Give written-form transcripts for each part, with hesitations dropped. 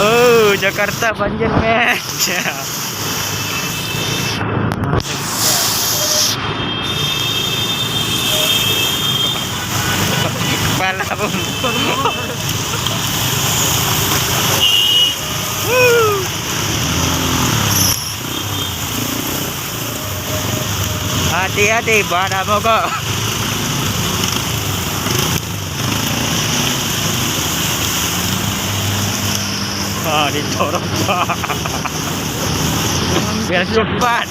Oh, Jakarta banjir match. Kepala pun. Hati-hati, badan mogok. Dicorong Pak. Biar cepat.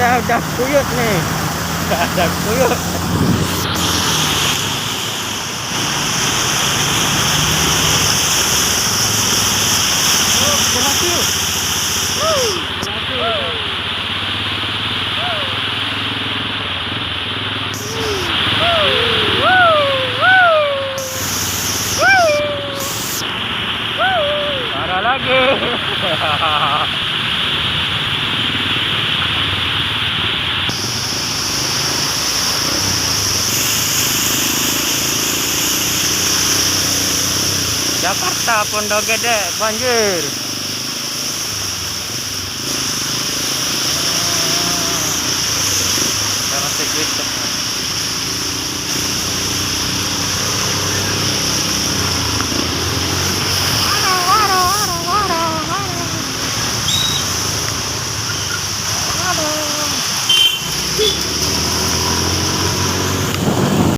Udah kuyut nih. Udah kuyut. Berhasil. Parah lagi. Jakarta Pondok Gede banjir.